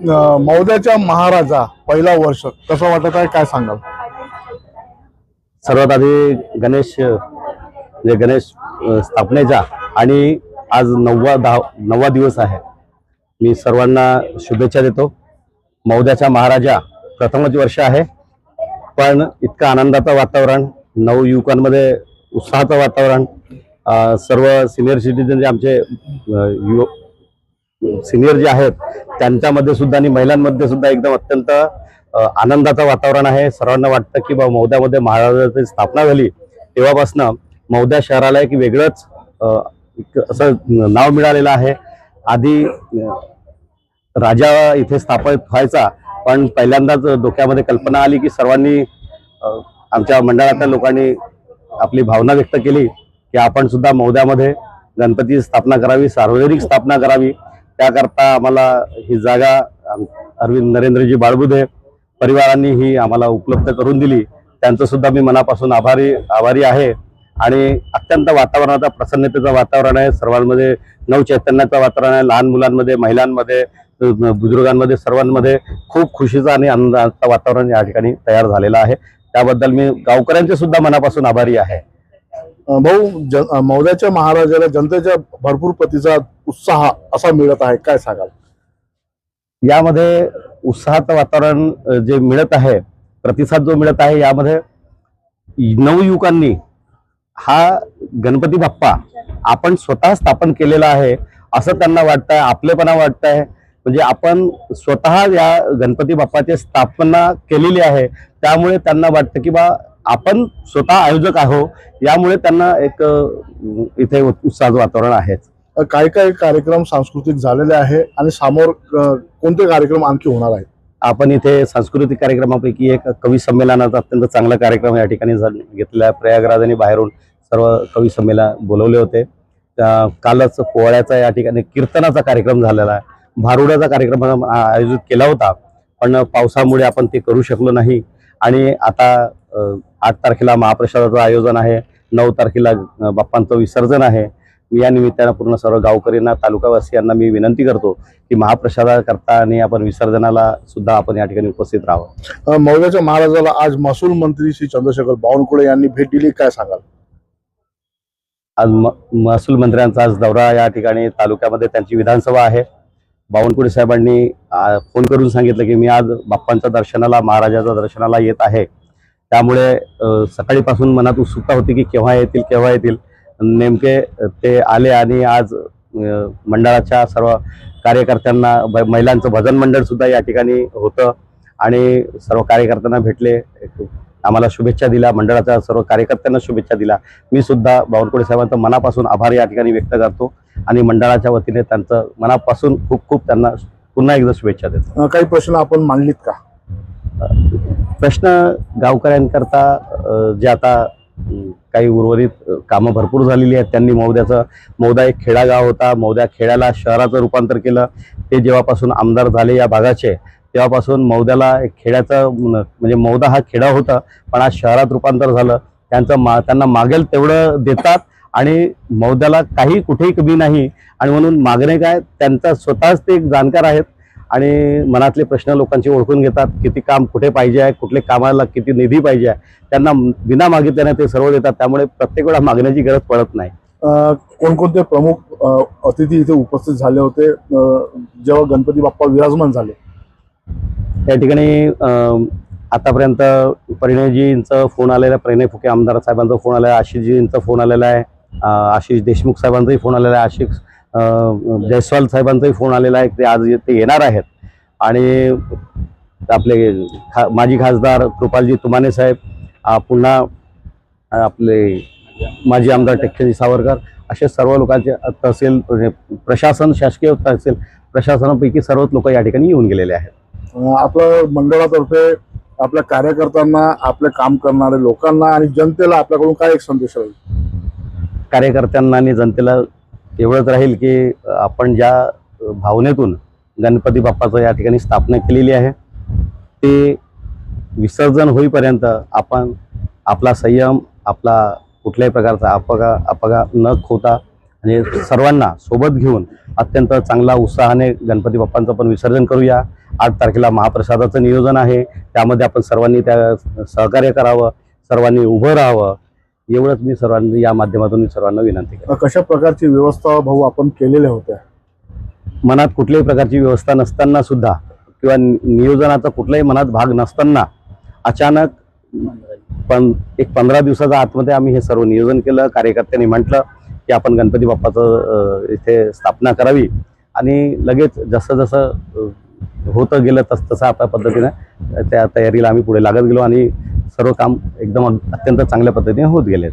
मौद्याच्या महाराजा पहिला वर्ष कसं वाटत आहे, काय सांगाल? सर्वात आधी गणेश स्थापनेचा आणि आज नववा दिवस आहे. मी सर्वांना शुभेच्छा देतो. मौद्याचा महाराजा प्रथमच वर्ष आहे, पण इतकं आनंदाचं वातावरण, नवयुवकांमध्ये उत्साहाचं वातावरण, सर्व सिनियर सिटीजन जे आमचे सिनियर जे आहेत त्यांच्यामध्ये सुद्धा आणि महिलांमध्ये सुद्धा एकदम अत्यंत आनंदाचं वातावरण आहे. सर्वांना वाटतं की मौद्यामध्ये महाराजाची स्थापना झाली तेव्हापासून मौद्या शहराला एक वेगळंच असं नाव मिळालेलं आहे. आधी राजा इथे स्थापित व्हायचा, पण पहिल्यांदाच डोक्यामध्ये कल्पना आली की सर्वांनी आमच्या मंडळातल्या लोकांनी आपली भावना व्यक्त केली की आपण सुद्धा मौद्यामध्ये गणपती स्थापना करावी, सार्वजनिक स्थापना करावी. त्याकरता आम्हाला ही जागा अरविंद नरेंद्रजी बाळबुधे परिवारांनी ही आम्हाला उपलब्ध करून दिली. त्यांचं सुद्धा मी मनापासून आभारी आहे. आणि अत्यंत वातावरणाचा प्रसन्नतेचं वातावरण आहे, सर्वांमध्ये नवचैतन्याचं वातावरण आहे. लहान मुलांमध्ये, महिलांमध्ये, बुजुर्गांमध्ये, सर्वांमध्ये खूप खुशीचं आणि आनंदाचं वातावरण या ठिकाणी तयार झालेलं आहे. त्याबद्दल मी गावकऱ्यांचे सुद्धा मनापासून आभारी आहे. भाऊ, मौद्याच्या महाराजाला जनतेच्या भरपूर प्रतिसाद, उत्साह असा मिळत आहे, काय सांगाल? यामध्ये उत्साहाचं वातावरण जे मिळत आहे, प्रतिसाद जो मिळत आहे, यामध्ये नवयुवकांनी हा गणपती बाप्पा आपण स्वतः स्थापन केलेला आहे असं त्यांना वाटतंय, आपलेपणा वाटतंय. म्हणजे आपण स्वतः या गणपती बाप्पाची स्थापना केलेली आहे, त्यामुळे त्यांना वाटतं की आपण स्वतः आयोजक आहोत. यामुळे त्यांना एक इथे उत्साहाचं वातावरण आहे. काय काय कार्यक्रम सांस्कृतिक झालेले आहे आणि समोर कोणते कार्यक्रम आणखी होणार आहेत? आपण इथे सांस्कृतिक कार्यक्रमापैकी एक कवी संमेलनाचा अत्यंत चांगला कार्यक्रम या ठिकाणी घेतलेला आहे. प्रयागराज आणि बाहेरून सर्व कवी संमेलन बोलवले होते. कालच पोवाड्याचा या ठिकाणी कीर्तनाचा कार्यक्रम झालेला आहे. भारुडाचा कार्यक्रम आयोजित केला होता, पण पावसामुळे आपण ते करू शकलो नाही. आणि आता 8 तारखेला महाप्रसादाचं आयोजन आहे, 9 तारखेला बाप्पांचं विसर्जन आहे. या निमित्तानं पूर्ण सर्व गावकऱ्यांना, तालुकावासियांना मी विनंती करतो की महाप्रसादाकरता आणि आपण विसर्जनाला सुद्धा आपण या ठिकाणी उपस्थित राहावं. मौद्याच्या महाराजाला आज महसूल मंत्री श्री चंद्रशेखर बावनकुळे यांनी भेट दिली, काय सांगाल? आज महसूल मंत्र्यांचा आज दौरा या ठिकाणी तालुक्यामध्ये, त्यांची विधानसभा आहे. बावनकुळे साहेबांनी फोन करून सांगितलं की मी आज बाप्पांच्या दर्शनाला, महाराजाच्या दर्शनाला येत आहे. त्यामुळे सकाळीपासून मनात उत्सुकता होती की केव्हा येतील. नेमके ते आले आणि आज मंडळाच्या सर्व कार्यकर्त्यांना, महिलांचं भजन मंडळ सुद्धा या ठिकाणी होतं आणि सर्व कार्यकर्त्यांना भेटले, आम्हाला शुभेच्छा दिल्या, मंडळाच्या सर्व कार्यकर्त्यांना शुभेच्छा दिल्या. मी सुद्धा बावनकुळे साहेबांचा मनापासून आभार या ठिकाणी व्यक्त करतो आणि मंडळाच्या वतीने त्यांचं मनापासून खूप खूप त्यांना पुन्हा एकदा शुभेच्छा देतो. काही प्रश्न आपण मांडलीत का? प्रश्न गावकऱ्यांकरता जे आता काही उर्वरित कामं भरपूर झालेली आहेत. त्यांनी मौदा एक खेडागाव होता, मौद्या खेड्याला शहराचं रूपांतर केलं. ते जेव्हापासून आमदार झाले या भागाचे, तेव्हापासून मौद्याला एक खेड्याचं, म्हणजे मौदा हा खेडा होता, पण आज शहरात रूपांतर झालं. त्यांना मागेल तेवढं देतात आणि मौद्याला काही कुठेही कमी नाही. आणि म्हणून मागणे काय, त्यांचा स्वतःच ते एक जाणकार आहेत आणि मनातले प्रश्न लोकांचे ओळखून घेतात. किती काम कुठे पाहिजे आहे, कुठले कामाला किती निधी पाहिजे आहे, त्यांना बिना मागितल्याने ते सर्व देतात. त्यामुळे प्रत्येक वेळा मागण्याची गरज पडत नाही. कोणकोणते प्रमुख अतिथी इथे उपस्थित झाले होते जेव्हा गणपती बाप्पा विराजमान झाले? या ठिकाणी आतापर्यंत परिणयजींचा फोन आलेला आहे, प्रणय फुके आमदार साहेबांचा फोन आलेला आहे, आशिषजींचा फोन आलेला आहे, आशिष देशमुख साहेबांचाही फोन आलेला आहे, आशिष जयस्वाल साहेबांचाही फोन आलेला आहे. ते आज ते येणार आहेत. आणि आपले माजी खासदार कृपालजी तुमाने साहेब, पुन्हा आपले माजी आमदार टेक्केजी सावरकर, असे सर्व लोकांचे तहसील प्रशासन, शासकीय तहसील प्रशासनापैकी सर्वच लोक या ठिकाणी येऊन गेलेले आहेत. आपल्या मंडळातर्फे आपल्या कार्यकर्त्यांना, आपले काम करणाऱ्या लोकांना आणि जनतेला आपल्याकडून काय एक संदेश राहील? कार्यकर्त्यांना आणि जनतेला एवढंच राहील की आपण ज्या भावनेतून गणपती बाप्पाचं या ठिकाणी स्थापना केलेली आहे, ते विसर्जन होईपर्यंत आपण आपला संयम, आपला कुठल्याही प्रकारचा अपघात न होता म्हणजे सर्वांना सोबत घेऊन अत्यंत चांगला उत्साहाने गणपती बाप्पांचं पण विसर्जन करूया. 8 तारखेला महाप्रसादाचं नियोजन आहे, त्यामध्ये आपण सर्वांनी सहकार्य करावं, सर्वांनी उभं राहावं, एवढंच मी सर्वांनी या माध्यमातून मी सर्वांना विनंती करतो. कशा प्रकारची व्यवस्था भाऊ आपण केलेल्या होत्या? मनात कुठल्याही प्रकारची व्यवस्था नसताना सुद्धा किंवा नियोजनाचा कुठलाही मनात भाग नसताना अचानक पण एक 15 दिवसाच्या आतमध्ये आम्ही हे सर्व नियोजन केलं. कार्यकर्त्यांनी म्हटलं की आपण गणपती बाप्पाचं इथे स्थापना करावी आणि लगेच जसं जसं होतं गेलं तसं आपल्या पद्धतीनं त्या तयारीला आम्ही पुढे लागत गेलो आणि सर्व काम एकदम अत्यंत चांगल्या पद्धतीने होत गेले.